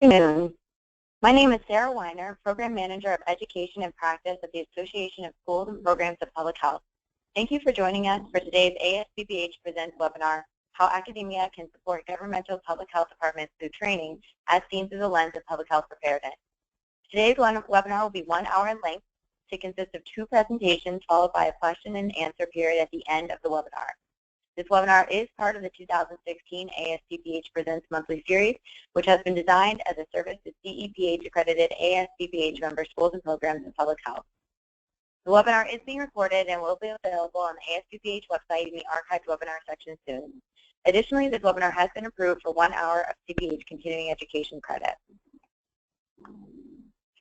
Good afternoon. My name is Sarah Weiner, Program Manager of Education and Practice at the Association of Schools and Programs of Public Health. Thank you for joining us for today's ASPPH Presents webinar, How Academia Can Support Governmental Public Health Departments Through Training as Seen Through the Lens of Public Health Preparedness. Today's webinar will be 1 hour in length to consist of 2 presentations followed by a question and answer period at the end of the webinar. This webinar is part of the 2016 ASPPH Presents monthly series, which has been designed as a service to CEPH accredited ASPPH member schools and programs in public health. The webinar is being recorded and will be available on the ASPPH website in the archived webinar section soon. Additionally, this webinar has been approved for 1 hour of CPH continuing education credit.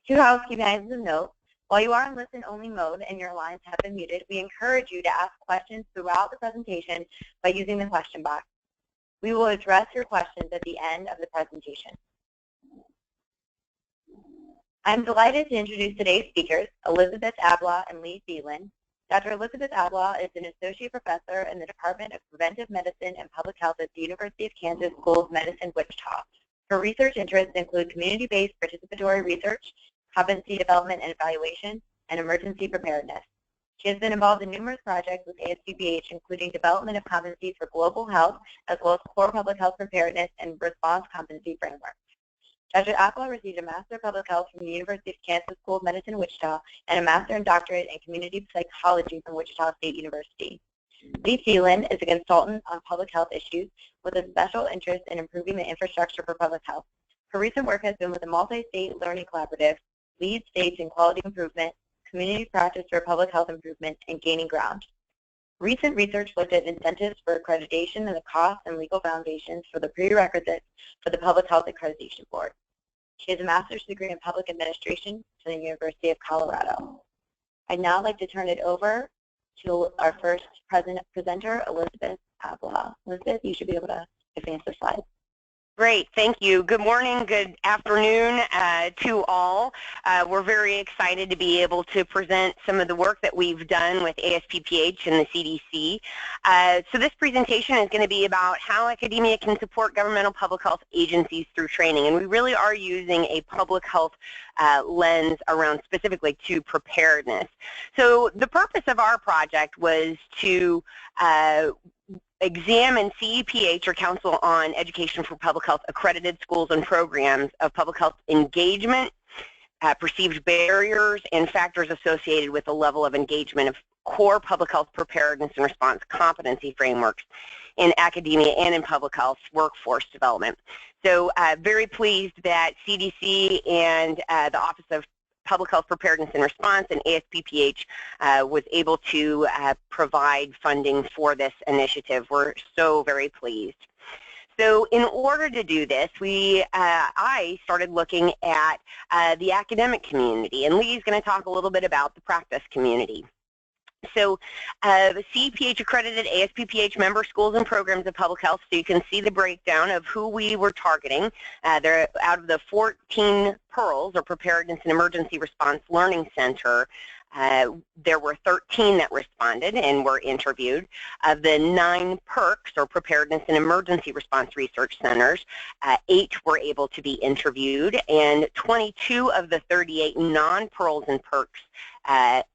2 housekeeping items of note. While you are in listen-only mode and your lines have been muted, we encourage you to ask questions throughout the presentation by using the question box. We will address your questions at the end of the presentation. I'm delighted to introduce today's speakers, Elizabeth Ablah and Lee Thielen. Dr. Elizabeth Ablah is an associate professor in the Department of Preventive Medicine and Public Health at the University of Kansas School of Medicine, Wichita. Her research interests include community-based participatory research, competency development and evaluation, and emergency preparedness. She has been involved in numerous projects with ASPPH, including development of competencies for global health, as well as core public health preparedness and response competency frameworks. Dr. Ablah received a Master of Public Health from the University of Kansas School of Medicine, Wichita, and a Master and Doctorate in Community Psychology from Wichita State University. Lee Thielen is a consultant on public health issues with a special interest in improving the infrastructure for public health. Her recent work has been with the Multi-State Learning Collaborative, Lead States in Quality Improvement, Community Practice for Public Health Improvement, and Gaining Ground. Recent research looked at incentives for accreditation and the costs and legal foundations for the prerequisites for the Public Health Accreditation Board. She has a master's degree in public administration from the University of Colorado. I'd now like to turn it over to our first presenter, Elizabeth Ablah. Elizabeth, you should be able to advance the slides. Great, thank you. Good morning, good afternoon to all. We're very excited to be able to present some of the work that we've done with ASPPH and the CDC. So this presentation is going to be about how academia can support governmental public health agencies through training. And we really are using a public health lens around specifically to preparedness. So the purpose of our project was to examine CEPH, or Council on Education for Public Health, accredited schools and programs of public health engagement, perceived barriers, and factors associated with the level of engagement of core public health preparedness and response competency frameworks in academia and in public health workforce development. So very pleased that CDC and the Office of Public Health Preparedness and Response and ASPPH was able to provide funding for this initiative. We're so very pleased. So in order to do this, I started looking at the academic community, and Lee's going to talk a little bit about the practice community. So the CEPH accredited ASPPH member schools and programs of public health, so you can see the breakdown of who we were targeting. They're out of the 14 PERLs, or Preparedness and Emergency Response Learning Center. There were 13 that responded and were interviewed. Of the 9 PERRCs, or Preparedness and Emergency Response Research Centers, 8 were able to be interviewed, and 22 of the 38 non-PERLs and PERRCs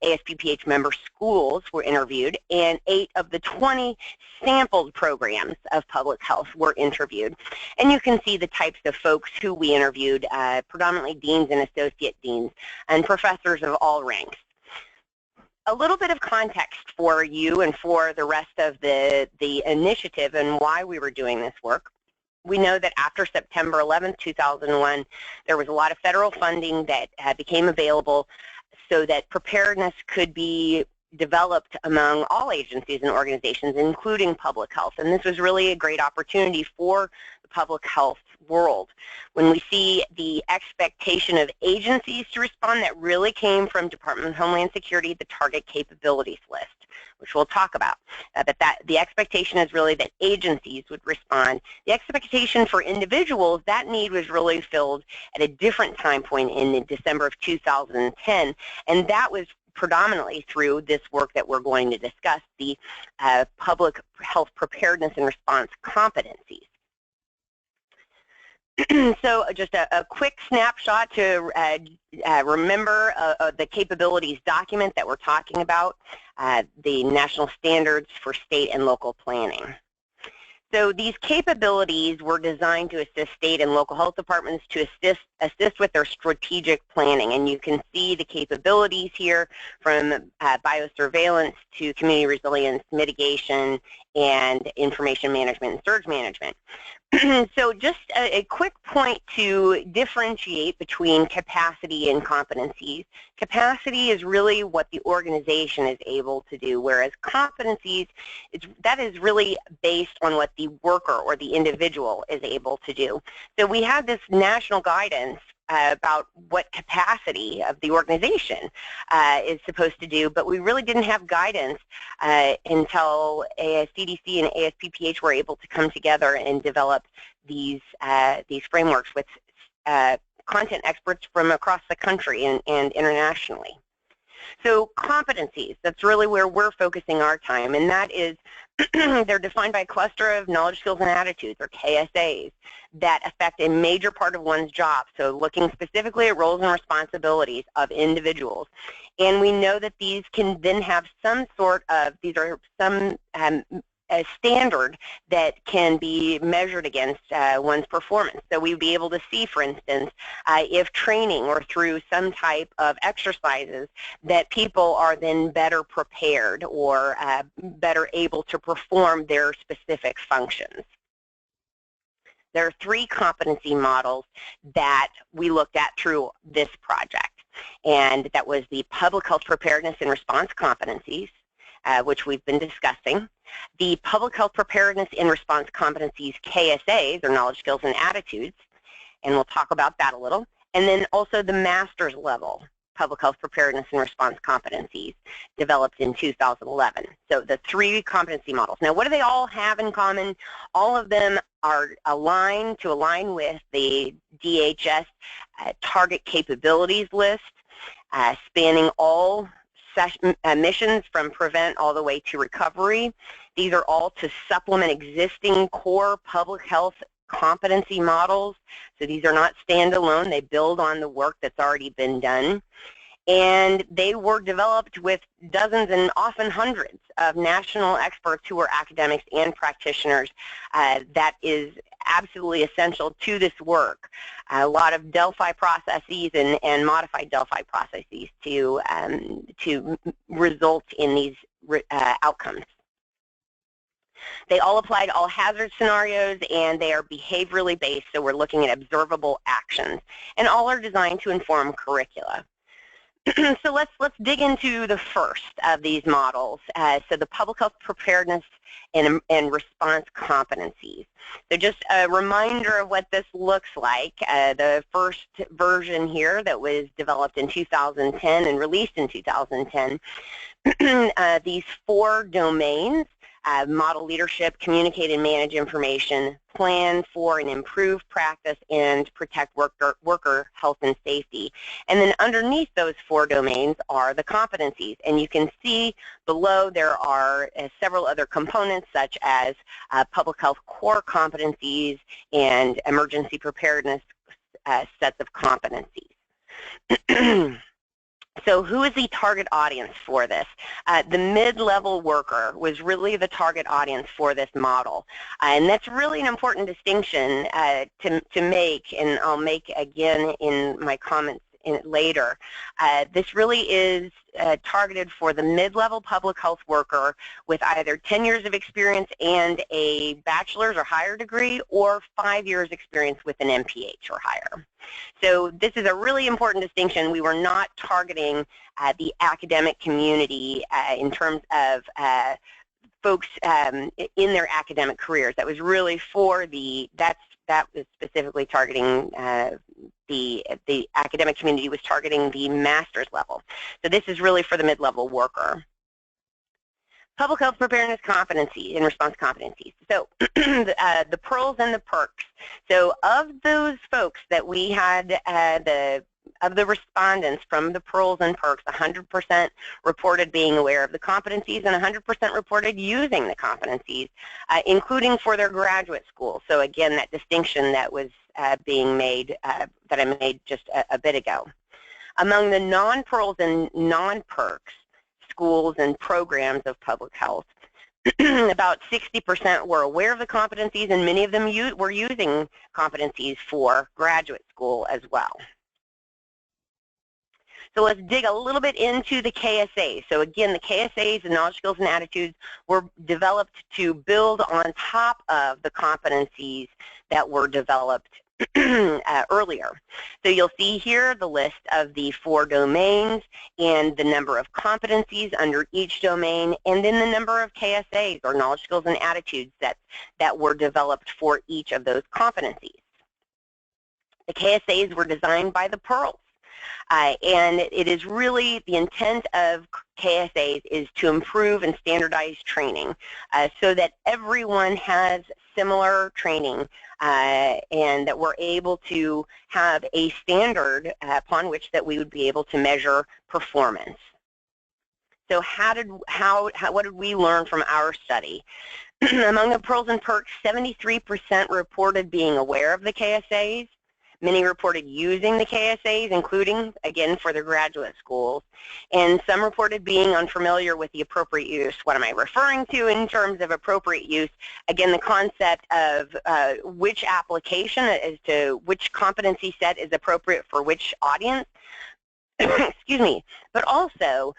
ASPPH member schools were interviewed, and 8 of the 20 sampled programs of public health were interviewed. And you can see the types of folks who we interviewed, predominantly deans and associate deans, and professors of all ranks. A little bit of context for you and for the rest of the initiative and why we were doing this work. We know that after September 11th, 2001, there was a lot of federal funding that became available so that preparedness could be developed among all agencies and organizations, including public health. And this was really a great opportunity for the public health world. When we see the expectation of agencies to respond, that really came from Department of Homeland Security, the Target Capabilities List, which we'll talk about. But the expectation is really that agencies would respond. The expectation for individuals, that need was really filled at a different time point in December of 2010, and that was predominantly through this work that we're going to discuss, the public health preparedness and response competencies. So just a quick snapshot to remember the capabilities document that we're talking about, the national standards for state and local planning. So these capabilities were designed to assist state and local health departments to assist with their strategic planning. And you can see the capabilities here from biosurveillance to community resilience, mitigation, and information management and surge management. So just a quick point to differentiate between capacity and competencies. Capacity is really what the organization is able to do, whereas competencies, that is really based on what the worker or the individual is able to do. So we have this national guidance about what capacity of the organization is supposed to do, but we really didn't have guidance until CDC and ASPPH were able to come together and develop these frameworks with content experts from across the country and internationally. So competencies, that's really where we're focusing our time, and that is they're defined by a cluster of knowledge, skills, and attitudes, or KSAs, that affect a major part of one's job. So looking specifically at roles and responsibilities of individuals. And we know that these can then have some sort of, these are some a standard that can be measured against one's performance. So we'd be able to see, for instance, if training or through some type of exercises that people are then better prepared or better able to perform their specific functions. There are 3 competency models that we looked at through this project, and that was the public health preparedness and response competencies, which we've been discussing, the public health preparedness and response competencies KSAs, or knowledge, skills, and attitudes, and we'll talk about that a little, and then also the master's level public health preparedness and response competencies developed in 2011. So the 3 competency models. Now, what do they all have in common? All of them are aligned to align with the DHS target capabilities list, spanning all missions from prevent all the way to recovery. These are all to supplement existing core public health competency models. So these are not standalone. They build on the work that's already been done. And they were developed with dozens and often hundreds of national experts who are academics and practitioners. That is absolutely essential to this work. A lot of Delphi processes and modified Delphi processes to result in these outcomes. They all apply to all hazard scenarios, and they are behaviorally based, so we're looking at observable actions, and all are designed to inform curricula. So let's dig into the first of these models. So the public health preparedness and response competencies. So just a reminder of what this looks like. The first version here that was developed in 2010 and released in 2010, these 4 domains, model leadership, communicate and manage information, plan for and improve practice, and protect worker health and safety. And then underneath those 4 domains are the competencies. And you can see below there are several other components such as public health core competencies and emergency preparedness sets of competencies. So who is the target audience for this? The mid-level worker was really the target audience for this model. And that's really an important distinction to make, and I'll make again in my comments later. This really is targeted for the mid-level public health worker with either 10 years of experience and a bachelor's or higher degree, or 5 years experience with an MPH or higher. So this is a really important distinction. We were not targeting the academic community in terms of folks in their academic careers. That was really for that was specifically targeting the academic community was targeting the master's level. So this is really for the mid-level worker. Public health preparedness competencies and response competencies. So the PERLs and the PERRCs. So of those folks that we had, of the respondents from the PERLs and PERRCs, 100% reported being aware of the competencies and 100% reported using the competencies, including for their graduate school. So again, that distinction that was being made, that I made just a bit ago. Among the non-PERLs and non-PERRCs schools and programs of public health, about 60% were aware of the competencies, and many of them were using competencies for graduate school as well. So let's dig a little bit into the KSAs. So again, the KSAs, the knowledge, skills, and attitudes, were developed to build on top of the competencies that were developed earlier. So you'll see here the list of the 4 domains and the number of competencies under each domain, and then the number of KSAs, or knowledge, skills, and attitudes that were developed for each of those competencies. The KSAs were designed by the PERLs. And it is really the intent of KSAs is to improve and standardize training so that everyone has similar training and that we're able to have a standard upon which that we would be able to measure performance. So what did we learn from our study? Among the PERLs and PERRCs, 73% reported being aware of the KSAs. Many reported using the KSAs, including, again, for their graduate schools, and some reported being unfamiliar with the appropriate use. What am I referring to in terms of appropriate use? Again, the concept of which application as to which competency set is appropriate for which audience. Excuse me, but also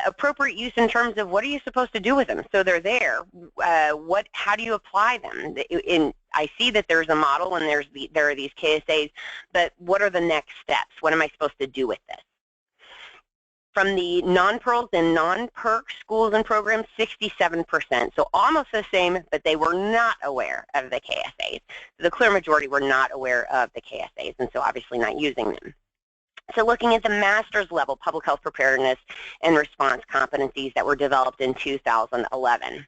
appropriate use in terms of what are you supposed to do with them? So they're there. How do you apply them? I see that there's a model and there are these KSAs, but what are the next steps? What am I supposed to do with this? From the non-PERLs and non-PERRC schools and programs, 67%, so almost the same, but they were not aware of the KSAs. The clear majority were not aware of the KSAs, and so obviously not using them. So looking at the master's level public health preparedness and response competencies that were developed in 2011.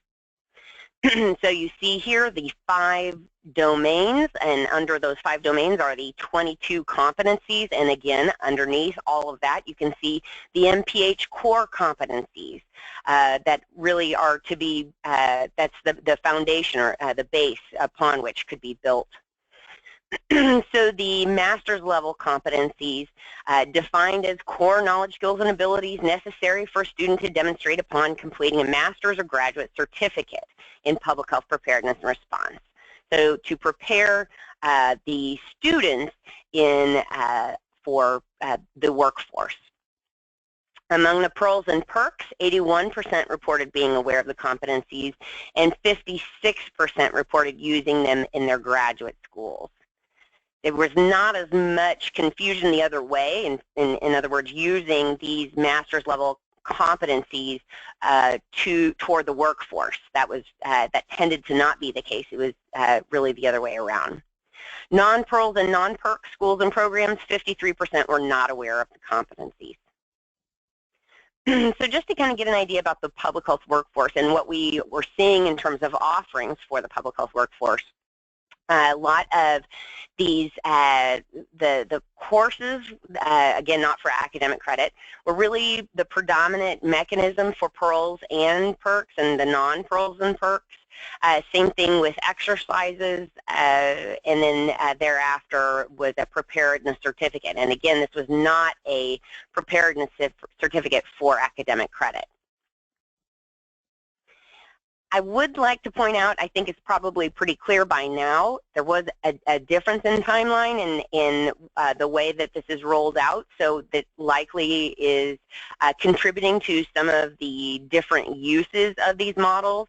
So you see here the 5 domains, and under those 5 domains are the 22 competencies, and again, underneath all of that, you can see the MPH core competencies that really are to be, that's the foundation or the base upon which could be built. So the master's level competencies defined as core knowledge, skills, and abilities necessary for a student to demonstrate upon completing a master's or graduate certificate in public health preparedness and response. So to prepare the students for the workforce. Among the PERLs and PERRCs, 81% reported being aware of the competencies, and 56% reported using them in their graduate schools. There was not as much confusion the other way, in other words, using these master's level competencies toward the workforce. That tended to not be the case. It was really the other way around. Non-PERLs and non-PERRC schools and programs, 53% were not aware of the competencies. So just to kind of get an idea about the public health workforce and what we were seeing in terms of offerings for the public health workforce, a lot of these, the courses, again, not for academic credit, were really the predominant mechanism for PERLs and PERRCs and the non-PERLs and PERRCs. Same thing with exercises, and then thereafter was a preparedness certificate. And again, this was not a preparedness certificate for academic credit. I would like to point out, I think it's probably pretty clear by now, there was a difference in timeline in the way that this is rolled out, so that likely is contributing to some of the different uses of these models.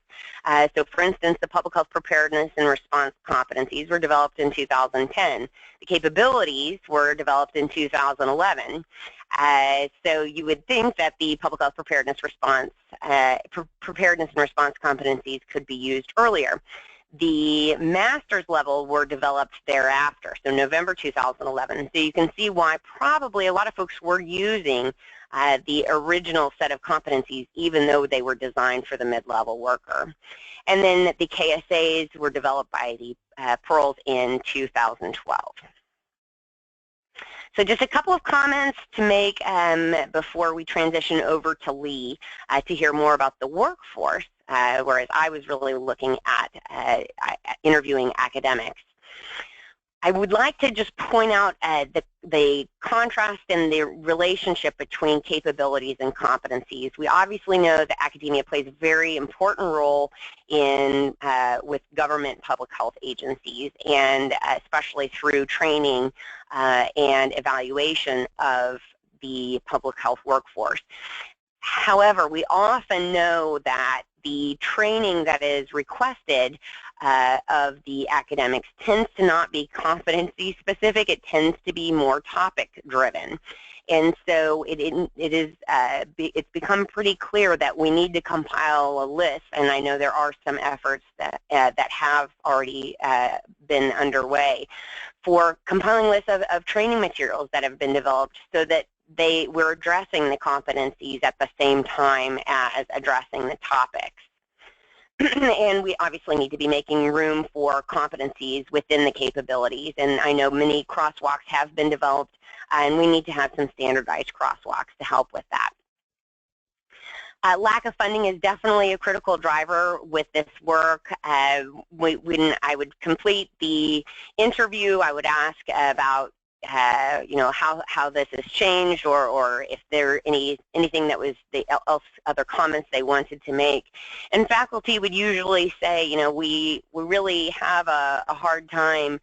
So for instance, the public health preparedness and response competencies were developed in 2010. The capabilities were developed in 2011. So you would think that the public health preparedness response, preparedness and response competencies could be used earlier. The master's level were developed thereafter, so November 2011. So you can see why probably a lot of folks were using the original set of competencies, even though they were designed for the mid-level worker. And then the KSAs were developed by the PERLs in 2012. So just a couple of comments to make before we transition over to Lee to hear more about the workforce, whereas I was really looking at interviewing academics. I would like to just point out the contrast and the relationship between capabilities and competencies. We obviously know that academia plays a very important role in with government public health agencies, and especially through training and evaluation of the public health workforce. However, we often know that the training that is requested of the academics tends to not be competency specific. It tends to be more topic driven. And so it's become pretty clear that we need to compile a list, and I know there are some efforts that have already been underway for compiling lists of training materials that have been developed so that we're addressing the competencies at the same time as addressing the topics. And we obviously need to be making room for competencies within the capabilities, and I know many crosswalks have been developed, and we need to have some standardized crosswalks to help with that. Lack of funding is definitely a critical driver with this work. When I would complete the interview, I would ask about you know, how this has changed, or if there anything that was other comments they wanted to make. And faculty would usually say, you know, we really have a hard time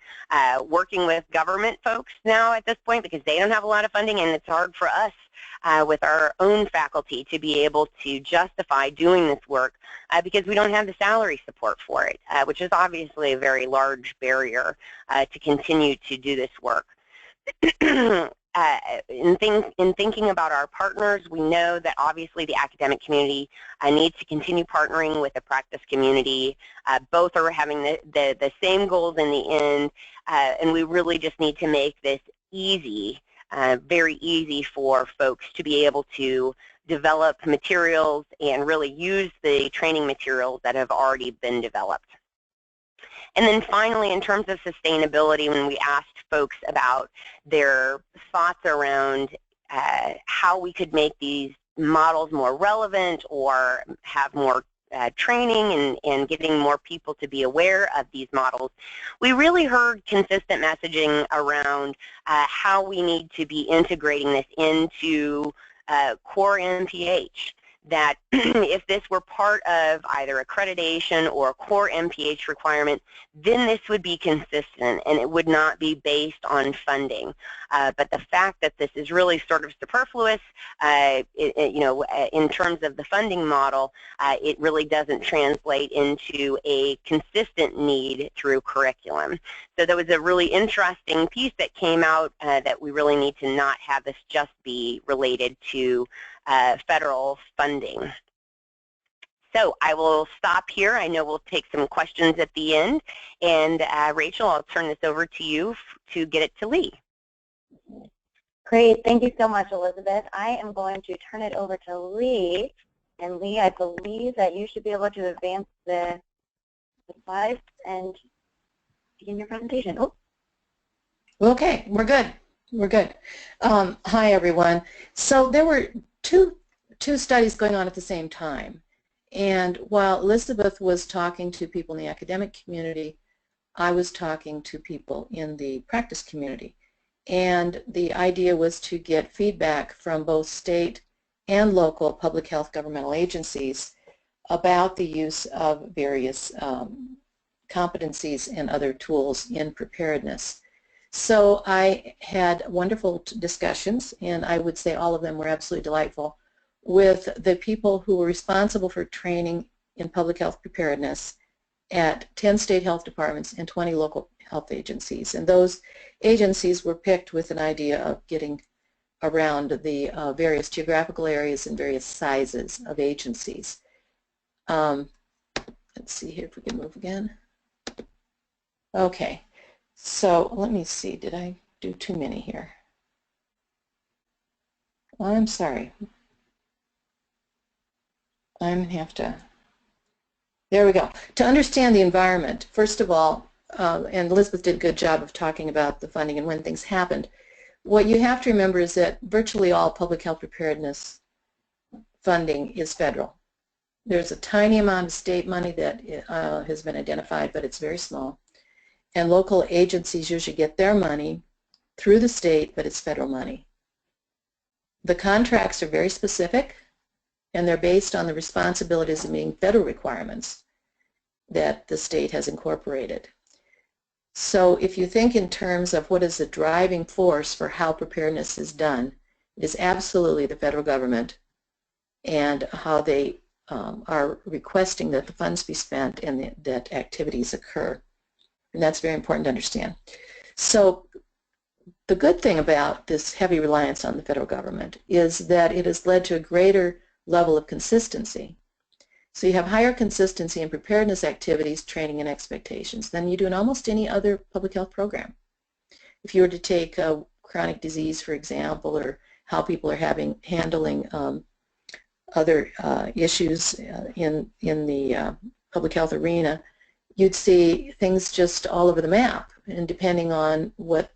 working with government folks now at this point because they don't have a lot of funding, and it's hard for us with our own faculty to be able to justify doing this work because we don't have the salary support for it, which is obviously a very large barrier to continue to do this work. In thinking about our partners, we know that obviously the academic community needs to continue partnering with the practice community. Both are having the same goals in the end, and we really just need to make this easy, very easy for folks to be able to develop materials and really use the training materials that have already been developed. And then finally, in terms of sustainability, when we asked folks about their thoughts around how we could make these models more relevant or have more training and getting more people to be aware of these models, we really heard consistent messaging around how we need to be integrating this into core MPH. That if this were part of either accreditation or a core MPH requirement, then this would be consistent and it would not be based on funding. But the fact that this is really sort of superfluous, you know, in terms of the funding model, it really doesn't translate into a consistent need through curriculum. So there was a really interesting piece that came out that we really need to not have this just be related to federal funding. So I will stop here. I know we'll take some questions at the end. And Rachel, I'll turn this over to you to get it to Lee. Great. Thank you so much, Elizabeth. I am going to turn it over to Lee. And Lee, I believe that you should be able to advance the slides and begin your presentation. Oh. Okay, we're good. We're good. Hi, everyone. So there were two studies going on at the same time. And while Elizabeth was talking to people in the academic community, I was talking to people in the practice community. And the idea was to get feedback from both state and local public health governmental agencies about the use of various competencies and other tools in preparedness. So I had wonderful discussions, and I would say all of them were absolutely delightful, with the people who were responsible for training in public health preparedness at 10 state health departments and 20 local health agencies. And those agencies were picked with an idea of getting around the various geographical areas and various sizes of agencies. Let's see here if we can move again. Okay. So let me see, did I do too many here? I'm sorry. I'm going to have to, there we go. To understand the environment, first of all, and Elizabeth did a good job of talking about the funding and when things happened, what you have to remember is that virtually all public health preparedness funding is federal. There's a tiny amount of state money that has been identified, but it's very small. and local agencies usually get their money through the state, but it's federal money. The contracts are very specific, and they're based on the responsibilities of meeting federal requirements that the state has incorporated. So if you think in terms of what is the driving force for how preparedness is done, it is absolutely the federal government and how they are requesting that the funds be spent and that activities occur. And that's very important to understand. So the good thing about this heavy reliance on the federal government is that it has led to a greater level of consistency. So you have higher consistency in preparedness activities, training, and expectations than you do in almost any other public health program. If you were to take a chronic disease, for example, or how people are handling other issues in the public health arena, you'd see things just all over the map, and depending on what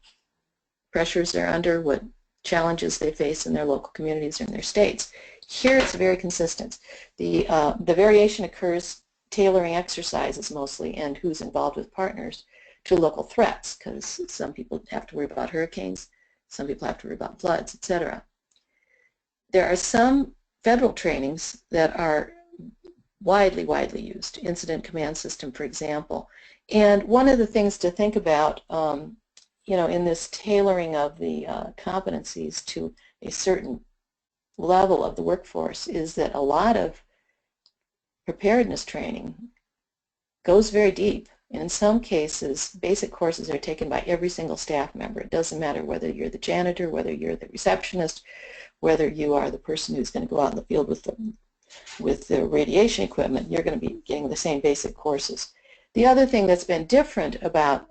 pressures they're under, what challenges they face in their local communities or in their states. Here it's very consistent. The variation occurs tailoring exercises mostly and who's involved with partners to local threats, because some people have to worry about hurricanes, some people have to worry about floods, etc. There are some federal trainings that are widely used, incident command system, for example. And one of the things to think about in this tailoring of the competencies to a certain level of the workforce is that a lot of preparedness training goes very deep. And in some cases, basic courses are taken by every single staff member. It doesn't matter whether you're the janitor, whether you're the receptionist, whether you are the person who's going to go out in the field with the radiation equipment, you're going to be getting the same basic courses. The other thing that's been different about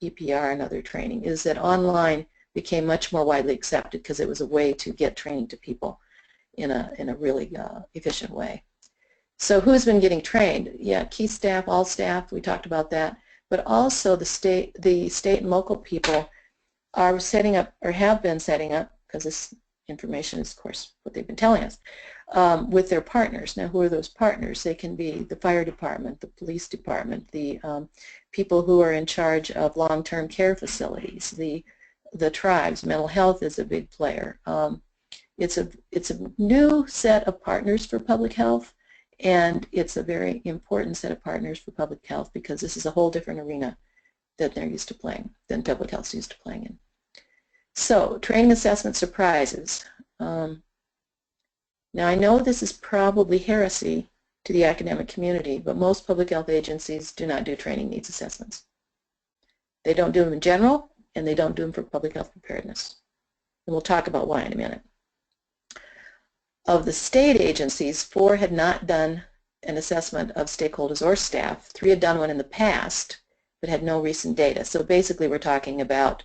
EPR and other training is that online became much more widely accepted because it was a way to get training to people in a really efficient way. So who's been getting trained? Yeah, key staff, all staff, we talked about that, but also the state and local people are setting up, or have been setting up, because this information is, of course, what they've been telling us, with their partners. Now, who are those partners? They can be the fire department, the police department, the people who are in charge of long-term care facilities, the tribes. Mental health is a big player. It's a new set of partners for public health, and it's a very important set of partners for public health because this is a whole different arena that they're used to playing, than public health's used to playing in. So, training assessment surprises. Now, I know this is probably heresy to the academic community, but most public health agencies do not do training needs assessments. They don't do them in general, and they don't do them for public health preparedness. And we'll talk about why in a minute. Of the state agencies, 4 had not done an assessment of stakeholders or staff. 3 had done one in the past, but had no recent data. So basically we're talking about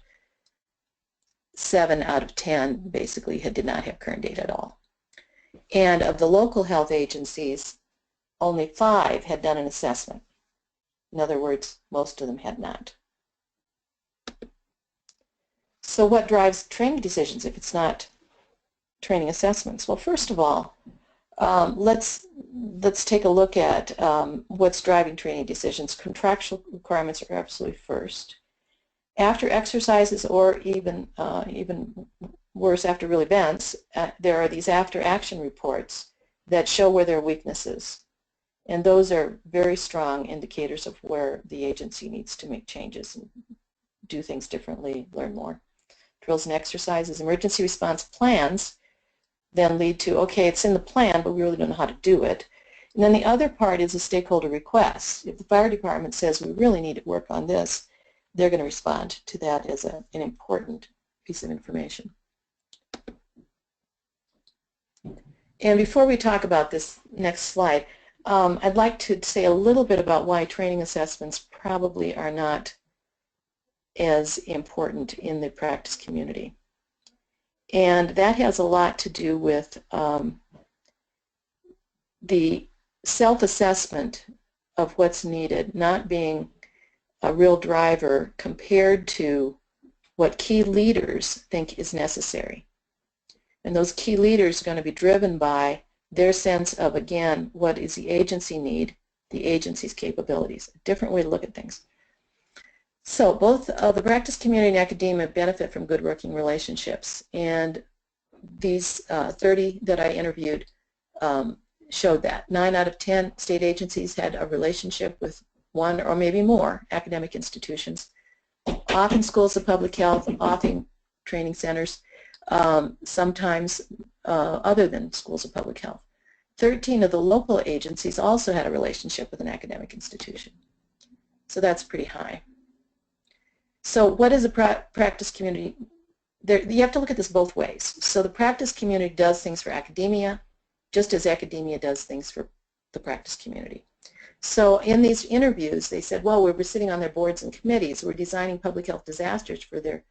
7 out of 10 basically did not have current data at all. And of the local health agencies, only 5 had done an assessment. In other words, most of them had not. So what drives training decisions if it's not training assessments? Well, first of all, let's take a look at what's driving training decisions. Contractual requirements are absolutely first. After exercises, or even worse, after real events, there are these after-action reports that show where there are weaknesses. And those are very strong indicators of where the agency needs to make changes and do things differently, learn more. Drills and exercises. Emergency response plans then lead to, okay, it's in the plan, but we really don't know how to do it. And then the other part is a stakeholder request. If the fire department says we really need to work on this, they're going to respond to that as an important piece of information. And before we talk about this next slide, I'd like to say a little bit about why training assessments probably are not as important in the practice community. And that has a lot to do with the self-assessment of what's needed not being a real driver compared to what key leaders think is necessary. And those key leaders are going to be driven by their sense of, again, what is the agency need, the agency's capabilities. A different way to look at things. So both the practice community and academia benefit from good working relationships, and these 30 that I interviewed showed that. 9 out of 10 state agencies had a relationship with one or maybe more academic institutions, often schools of public health, often training centers, sometimes other than schools of public health. 13 of the local agencies also had a relationship with an academic institution. So that's pretty high. So what is a practice community? You have to look at this both ways. So the practice community does things for academia, just as academia does things for the practice community. So in these interviews, they said, well, we're sitting on their boards and committees. We're designing public health disasters for their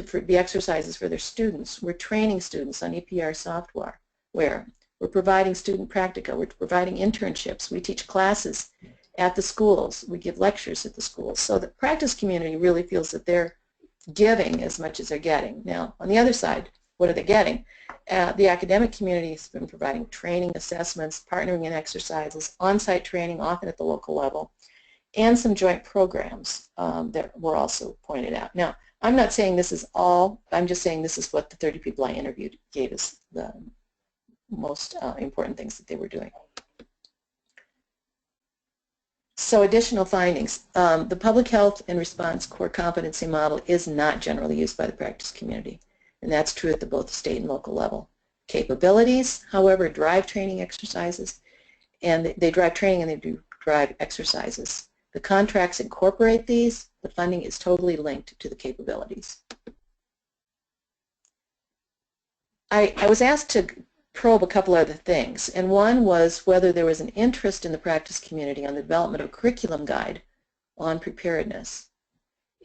for the exercises for their students. We're training students on EPR software. We're providing student practica. We're providing internships. We teach classes at the schools. We give lectures at the schools. So the practice community really feels that they're giving as much as they're getting. Now, on the other side, what are they getting? The academic community has been providing training, assessments, partnering in exercises, on-site training, often at the local level, and some joint programs that were also pointed out. Now, I'm not saying this is all. I'm just saying this is what the 30 people I interviewed gave us the most important things that they were doing. So additional findings. The public health and response core competency model is not generally used by the practice community, and that's true at both the state and local level. Capabilities, however, drive training exercises, and they drive training and they do drive exercises. The contracts incorporate these. The funding is totally linked to the capabilities. I was asked to probe a couple other things, and one was whether there was an interest in the practice community on the development of a curriculum guide on preparedness.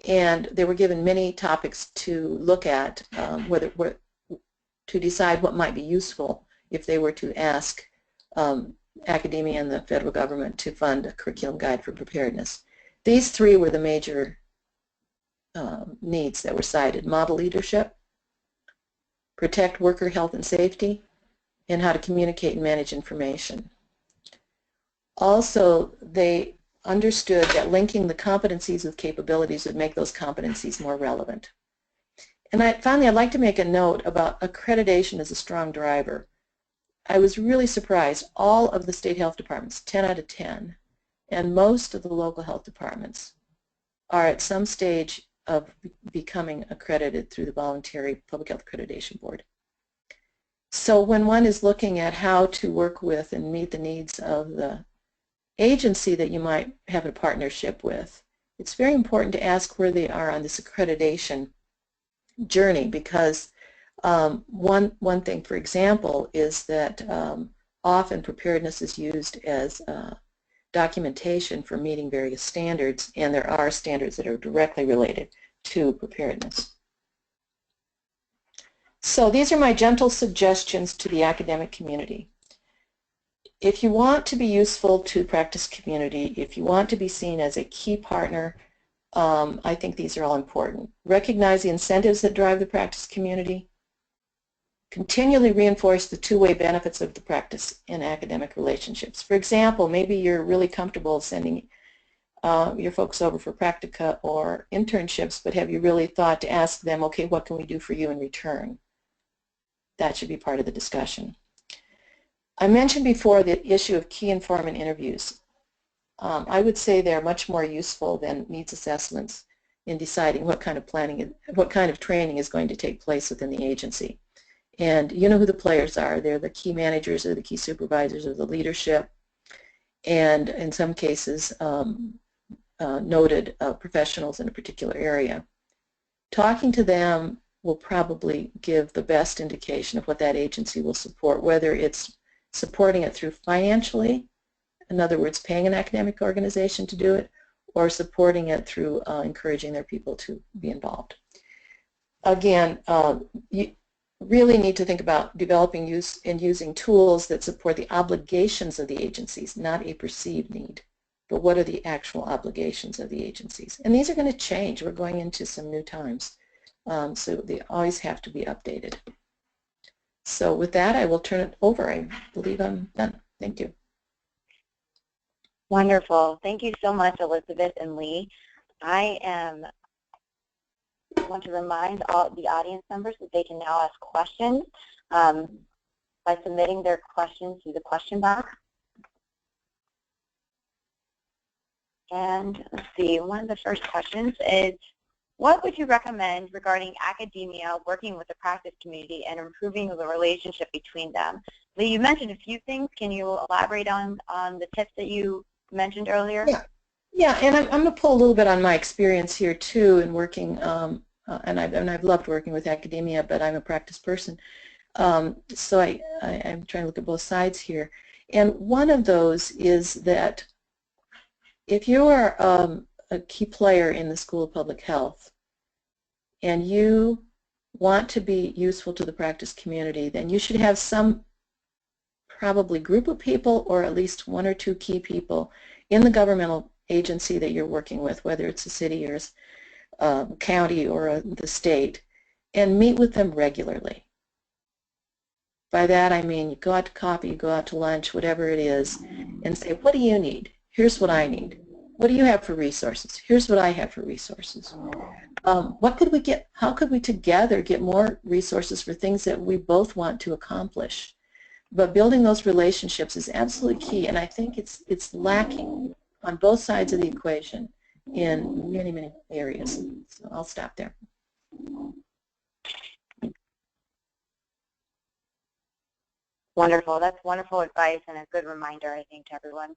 And they were given many topics to look at, to decide what might be useful if they were to ask academia and the federal government to fund a curriculum guide for preparedness. These 3 were the major needs that were cited: model leadership, protect worker health and safety, and how to communicate and manage information. Also, they understood that linking the competencies with capabilities would make those competencies more relevant. And finally, I'd like to make a note about accreditation as a strong driver. I was really surprised. All of the state health departments, 10 out of 10, and most of the local health departments are at some stage of becoming accredited through the Voluntary Public Health Accreditation Board. So when one is looking at how to work with and meet the needs of the agency that you might have a partnership with, it's very important to ask where they are on this accreditation journey, because one thing, for example, is that often preparedness is used as documentation for meeting various standards, and there are standards that are directly related to preparedness. So these are my gentle suggestions to the academic community. If you want to be useful to the practice community, if you want to be seen as a key partner, I think these are all important. Recognize the incentives that drive the practice community. Continually reinforce the two-way benefits of the practice in academic relationships. For example, maybe you're really comfortable sending your folks over for practica or internships, but have you really thought to ask them, okay, what can we do for you in return? That should be part of the discussion. I mentioned before the issue of key informant interviews. I would say they're much more useful than needs assessments in deciding what kind of planning, what kind of training is going to take place within the agency. And you know who the players are. They're the key managers or the key supervisors or the leadership, and in some cases noted professionals in a particular area. Talking to them will probably give the best indication of what that agency will support, whether it's supporting it through financially, in other words, paying an academic organization to do it, or supporting it through encouraging their people to be involved. Again, you really need to think about developing and using tools that support the obligations of the agencies, not a perceived need, but what are the actual obligations of the agencies. And these are going to change. We're going into some new times, so they always have to be updated. So with that, I will turn it over. I believe I'm done. Thank you. Wonderful. Thank you so much, Elizabeth and Lee. I want to remind all the audience members that they can now ask questions by submitting their questions through the question box. And let's see, one of the first questions is, what would you recommend regarding academia working with the practice community and improving the relationship between them? Lee, you mentioned a few things. Can you elaborate on the tips that you mentioned earlier? Yeah, and I'm going to pull a little bit on my experience here too in working, and I've loved working with academia, but I'm a practice person. So I'm trying to look at both sides here. And one of those is that if you are a key player in the School of Public Health and you want to be useful to the practice community, then you should have some probably group of people or at least one or two key people in the governmental agency that you're working with, whether it's a city or a county or the state, and meet with them regularly. By that I mean you go out to coffee, you go out to lunch, whatever it is, and say, what do you need? Here's what I need. What do you have for resources? Here's what I have for resources. What could we get? How could we together get more resources for things that we both want to accomplish? But building those relationships is absolutely key, and I think it's lacking on both sides of the equation in many, many areas. So I'll stop there. Wonderful. That's wonderful advice and a good reminder, I think, to everyone.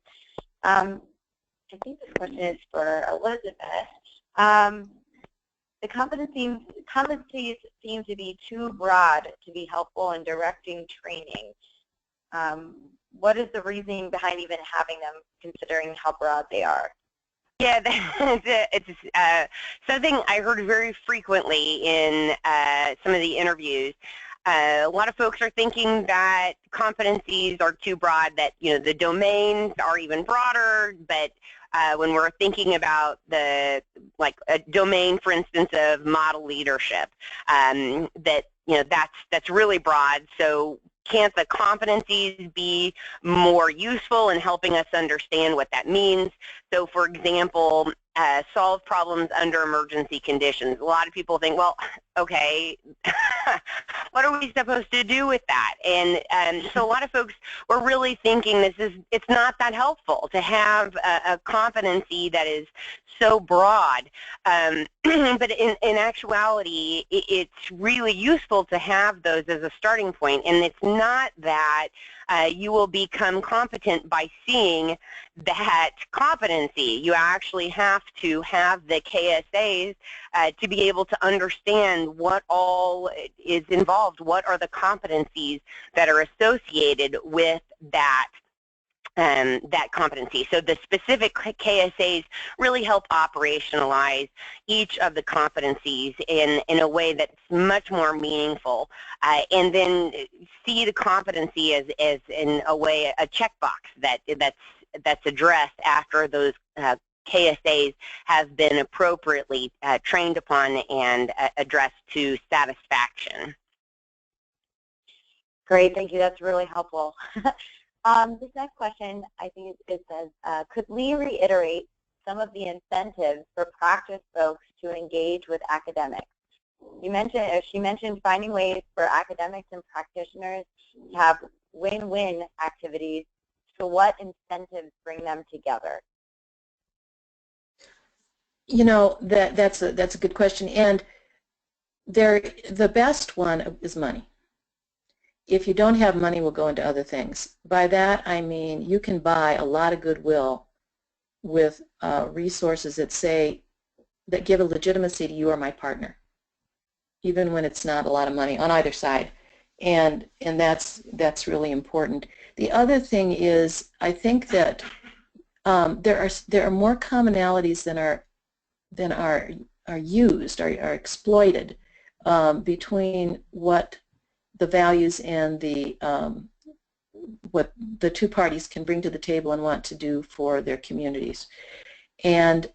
I think this question is for Elizabeth. The competencies seem to be too broad to be helpful in directing training. What is the reasoning behind even having them, considering how broad they are? Yeah, it's something I heard very frequently in some of the interviews. A lot of folks are thinking that competencies are too broad, that the domains are even broader, but when we're thinking about like a domain, for instance, of model leadership, that's really broad. So can't the competencies be more useful in helping us understand what that means? So, for example, solve problems under emergency conditions. A lot of people think, well, okay, what are we supposed to do with that? And so a lot of folks were really thinking it's not that helpful to have a competency that is so broad. But in actuality, it's really useful to have those as a starting point. And it's not that you will become competent by seeing that competency. You actually have to have the KSAs to be able to understand what all is involved, what are the competencies that are associated with that competency. So the specific KSAs really help operationalize each of the competencies in a way that's much more meaningful, and then see the competency as in a way a checkbox that's addressed after those KSAs have been appropriately trained upon and addressed to satisfaction. Great, thank you. That's really helpful. This next question, I think it says, could Lee reiterate some of the incentives for practice folks to engage with academics? She mentioned finding ways for academics and practitioners to have win-win activities. So what incentives bring them together? That's a good question, and the best one is money. If you don't have money, we'll go into other things. By that I mean you can buy a lot of goodwill with resources that give a legitimacy to you or my partner, even when it's not a lot of money on either side, and that's really important. The other thing is, I think that there are more commonalities than are used, are exploited between what the values and what the two parties can bring to the table and want to do for their communities. And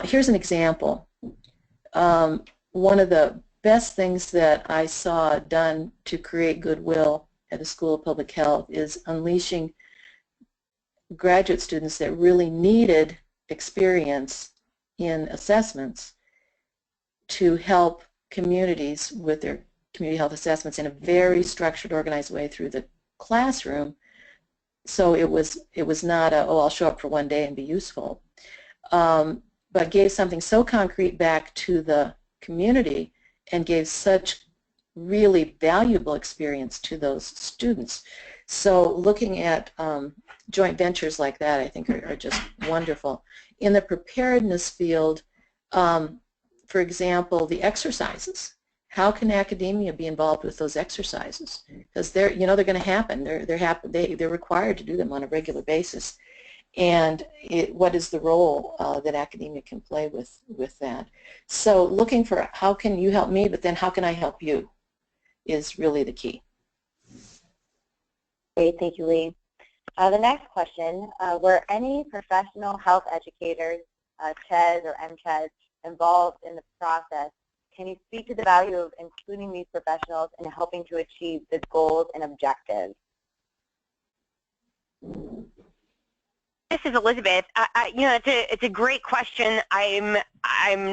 here's an example. One of the best things that I saw done to create goodwill at the School of Public Health is unleashing graduate students that really needed experience in assessments to help communities with their community health assessments in a very structured, organized way through the classroom. So it was not a, oh, I'll show up for one day and be useful, but gave something so concrete back to the community and gave such really valuable experience to those students. So looking at joint ventures like that, I think are just wonderful. In the preparedness field, for example, the exercises. How can academia be involved with those exercises? Because they're going to happen. They're required to do them on a regular basis. And what is the role that academia can play with that? So looking for how can you help me, but then how can I help you is really the key. Great, thank you, Lee. The next question, were any professional health educators, CHES or MCHES, involved in the process? Can you speak to the value of including these professionals in helping to achieve the goals and objectives? This is Elizabeth. It's a great question. I'm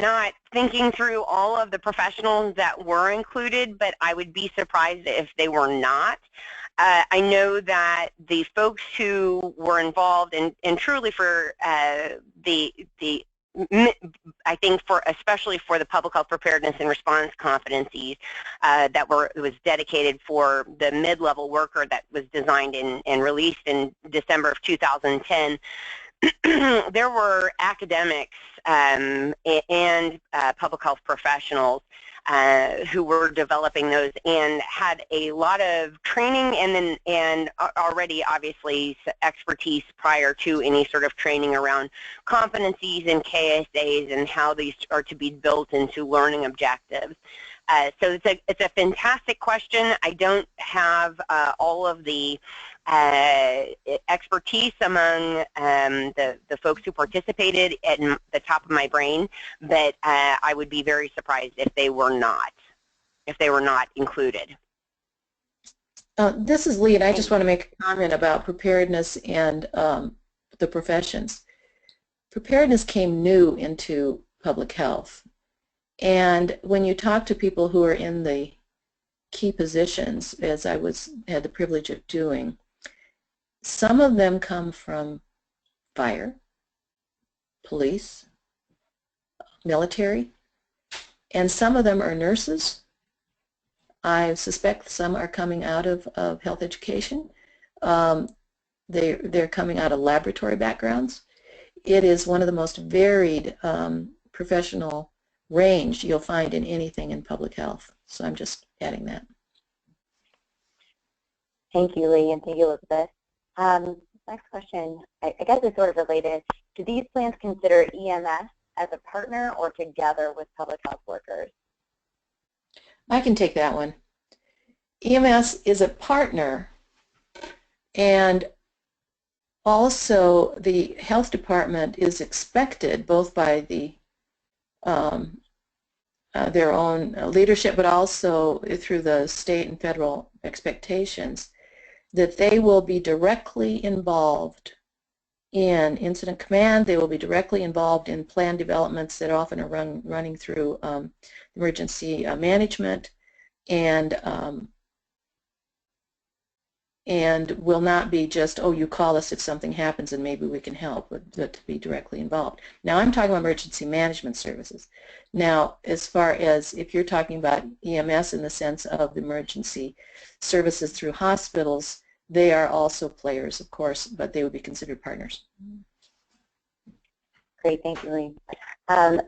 not thinking through all of the professionals that were included, but I would be surprised if they were not. I know that the folks who were involved, and truly for I think especially for the public health preparedness and response competencies that was dedicated for the mid-level worker that was designed and released in December of 2010, there were academics and public health professionals who were developing those and had a lot of training and already obviously expertise prior to any sort of training around competencies and KSAs and how these are to be built into learning objectives. So it's a fantastic question. I don't have all of the expertise among the folks who participated at the top of my brain, but I would be very surprised if they were not included. This is Lee, and I just want to make a comment about preparedness and the professions. Preparedness came new into public health, and when you talk to people who are in the key positions, as I had the privilege of doing, some of them come from fire, police, military, and some of them are nurses. I suspect some are coming out of health education. They're coming out of laboratory backgrounds. It is one of the most varied professional range you'll find in anything in public health. So I'm just adding that. Thank you, Lee, and thank you, Elizabeth. Next question, I guess it's sort of related. Do these plans consider EMS as a partner or together with public health workers? I can take that one. EMS is a partner, and also the health department is expected both by the their own leadership, but also through the state and federal expectations, that they will be directly involved in incident command. They will be directly involved in plan developments that often are running through emergency management, and will not be just, oh, you call us if something happens and maybe we can help, but to be directly involved. Now I'm talking about emergency management services. Now as far as if you're talking about EMS in the sense of the emergency services through hospitals, they are also players, of course, but they would be considered partners. Great, thank you, Lee.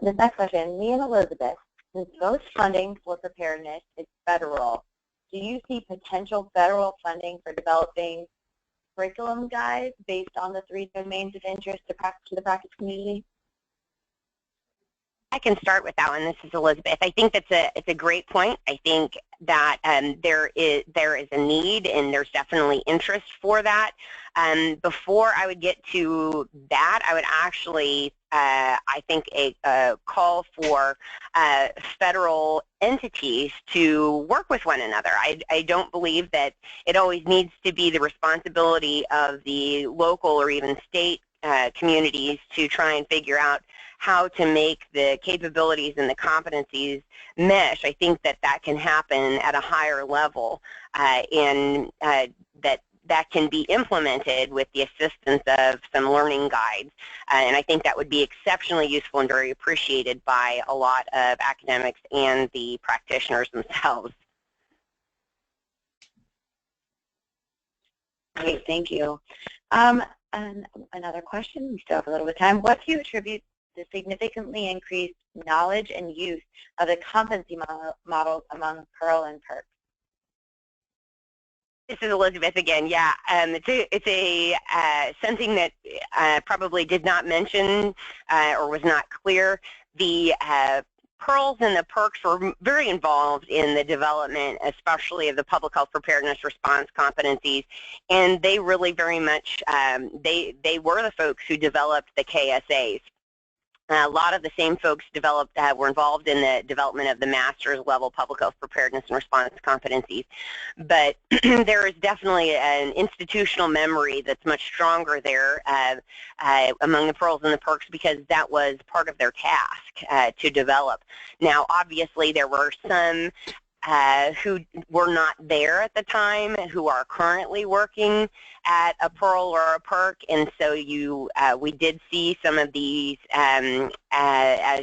This next question, Lee and Elizabeth, since most funding for preparedness is federal, do you see potential federal funding for developing curriculum guides based on the 3 domains of interest to the practice community? I can start with that one. This is Elizabeth. I think it's a great point. I think that there is a need and there's definitely interest for that. Before I would get to that, I would actually, I think, a call for federal entities to work with one another. I don't believe that it always needs to be the responsibility of the local or even state communities to try and figure out how to make the capabilities and the competencies mesh. I think that that can happen at a higher level, and that can be implemented with the assistance of some learning guides. And I think that would be exceptionally useful and very appreciated by a lot of academics and the practitioners themselves. Great, thank you. And another question, we still have a little bit of time. What do you attribute the significantly increased knowledge and use of the competency models among PERL and PERRC? This is Elizabeth again. Yeah, it's something that probably did not mention or was not clear. The PERLs and the PERRCs were very involved in the development, especially of the public health preparedness response competencies, and they really very much, they were the folks who developed the KSAs. A lot of the same folks were involved in the development of the master's level public health preparedness and response competencies. But there is definitely an institutional memory that's much stronger there among the PERLs and the PERRCs, because that was part of their task to develop. Now, obviously, there were some who were not there at the time, who are currently working at a PERL or a PERRC, and so we did see some of these as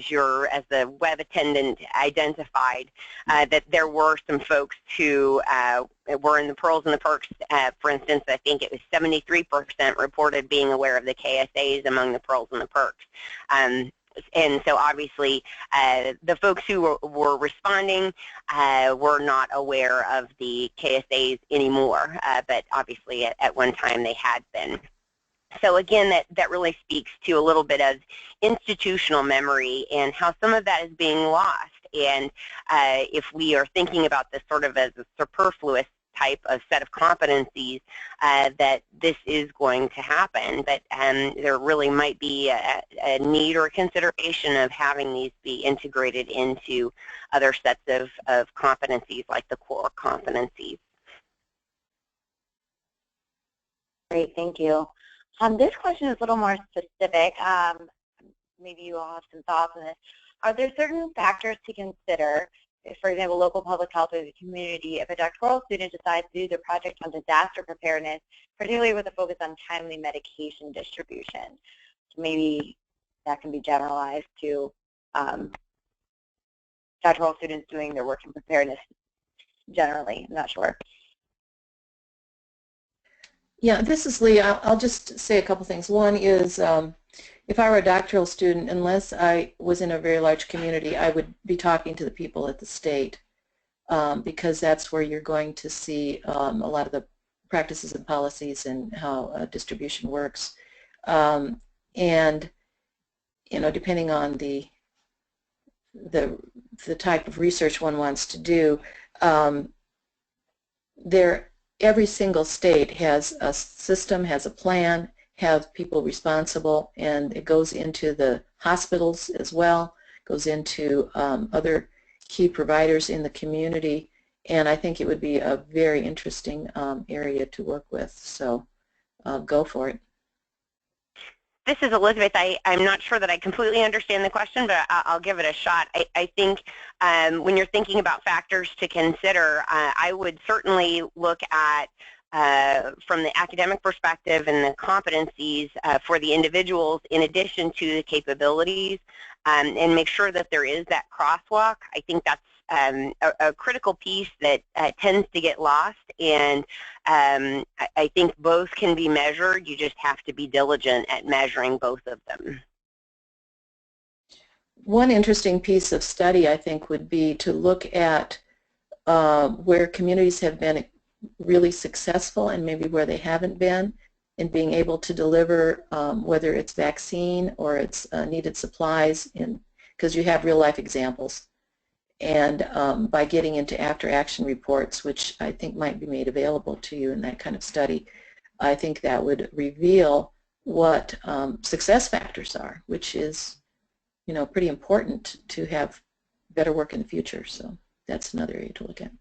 the web attendant identified, that there were some folks who were in the PERLs and the PERRCs. For instance, I think it was 73% reported being aware of the KSAs among the PERLs and the PERRCs. And so obviously the folks who were responding were not aware of the KSAs anymore, but obviously at one time they had been. So again, that really speaks to a little bit of institutional memory and how some of that is being lost. And if we are thinking about this sort of as a superfluous type of set of competencies, that this is going to happen, but there really might be a need or a consideration of having these be integrated into other sets of competencies like the core competencies. Great, thank you. This question is a little more specific. Maybe you all have some thoughts on this. Are there certain factors to consider, for example, local public health or the community, if a doctoral student decides to do their project on disaster preparedness, particularly with a focus on timely medication distribution? So maybe that can be generalized to doctoral students doing their work in preparedness generally. I'm not sure. Yeah, this is Lee. I'll just say a couple things. One is, if I were a doctoral student, unless I was in a very large community, I would be talking to the people at the state, because that's where you're going to see a lot of the practices and policies and how distribution works. And you know, depending on the type of research one wants to do, every single state has a system, has a plan, have people responsible, and it goes into the hospitals as well, goes into other key providers in the community, and I think it would be a very interesting area to work with, so go for it. This is Elizabeth. I'm not sure that I completely understand the question, but I'll give it a shot. I think when you're thinking about factors to consider, I would certainly look at from the academic perspective and the competencies for the individuals in addition to the capabilities, and make sure that there is that crosswalk. I think that's a critical piece that tends to get lost, and I think both can be measured. You just have to be diligent at measuring both of them. One interesting piece of study, I think, would be to look at where communities have been really successful and maybe where they haven't been in being able to deliver, whether it's vaccine or it's needed supplies, because you have real-life examples. And by getting into after-action reports, which I think might be made available to you in that kind of study, I think that would reveal what success factors are, which is, you know, pretty important to have better work in the future. So that's another area to look at.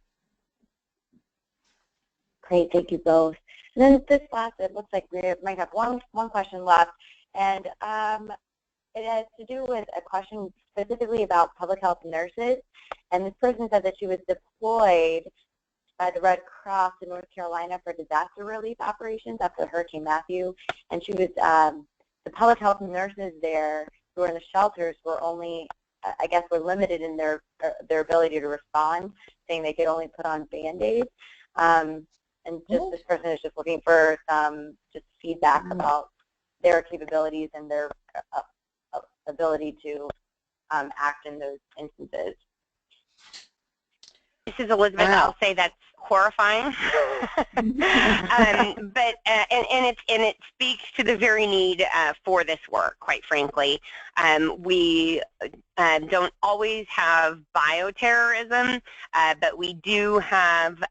Great, thank you both. And then this last, it looks like we might have one question left. And it has to do with a question specifically about public health nurses. And this person said that she was deployed by the Red Cross in North Carolina for disaster relief operations after Hurricane Matthew. And she was, the public health nurses there who were in the shelters were only, I guess, were limited in their ability to respond, saying they could only put on Band-Aids. And just this person is just looking for some just feedback about their capabilities and their ability to act in those instances. This is Elizabeth. Wow. I'll say that's horrifying, but it speaks to the very need for this work. Quite frankly, we don't always have bioterrorism, but we do have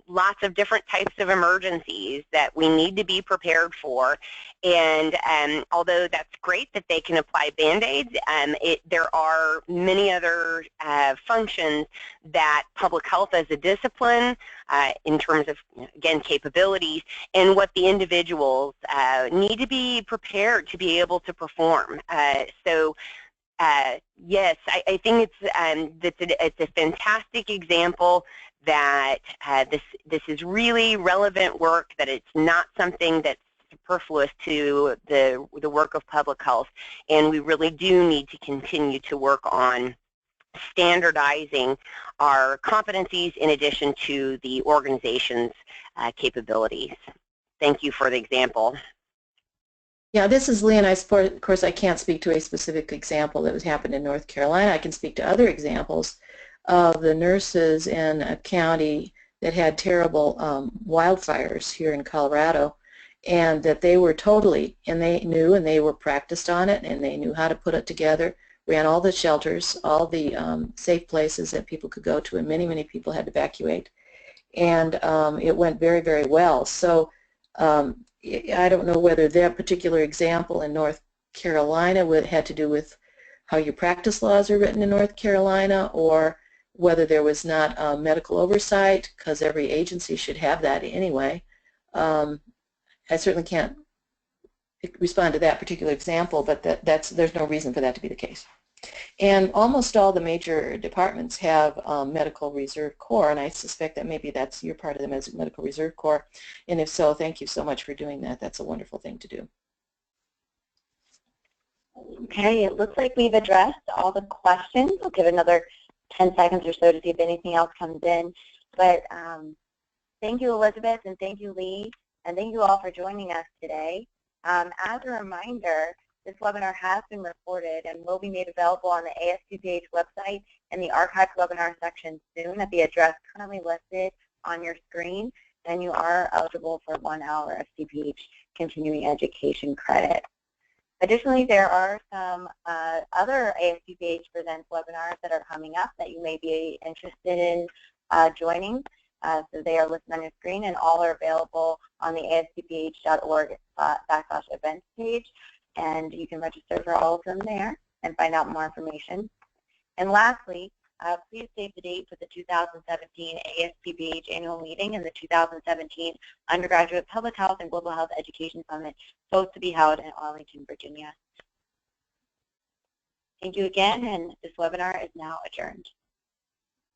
lots of different types of emergencies that we need to be prepared for. And although that's great that they can apply Band-Aids, there are many other functions that public health as a discipline in terms of, again, capabilities and what the individuals need to be prepared to be able to perform. Yes, I think it's a fantastic example that this is really relevant work, that it's not something that's superfluous to the work of public health, and we really do need to continue to work on standardizing our competencies in addition to the organization's capabilities. Thank you for the example. Yeah, this is Lee, and of course I can't speak to a specific example that was happened in North Carolina. I can speak to other examples of the nurses in a county that had terrible wildfires here in Colorado, and that they were totally, and they knew and they were practiced on it, and they knew how to put it together, ran all the shelters, all the safe places that people could go to, and many, many people had to evacuate. And it went very, very well. So I don't know whether that particular example in North Carolina had to do with how your practice laws are written in North Carolina, or whether there was not medical oversight, because every agency should have that anyway. I certainly can't respond to that particular example, but there's no reason for that to be the case. And almost all the major departments have Medical Reserve Corps, and I suspect that maybe you're part of the Medical Reserve Corps. And if so, thank you so much for doing that. That's a wonderful thing to do. Okay, it looks like we've addressed all the questions. We'll give another 10 seconds or so to see if anything else comes in. But thank you, Elizabeth, and thank you, Lee, and thank you all for joining us today. As a reminder, this webinar has been recorded and will be made available on the ASPPH website in the archived webinar section soon at the address currently listed on your screen, and you are eligible for 1 hour of CPH continuing education credit. Additionally, there are some other ASPPH Presents webinars that are coming up that you may be interested in joining. So they are listed on your screen, and all are available on the aspph.org/events page, and you can register for all of them there and find out more information. And lastly, please save the date for the 2017 ASPPH annual meeting and the 2017 Undergraduate Public Health and Global Health Education Summit, both to be held in Arlington, Virginia. Thank you again, and this webinar is now adjourned.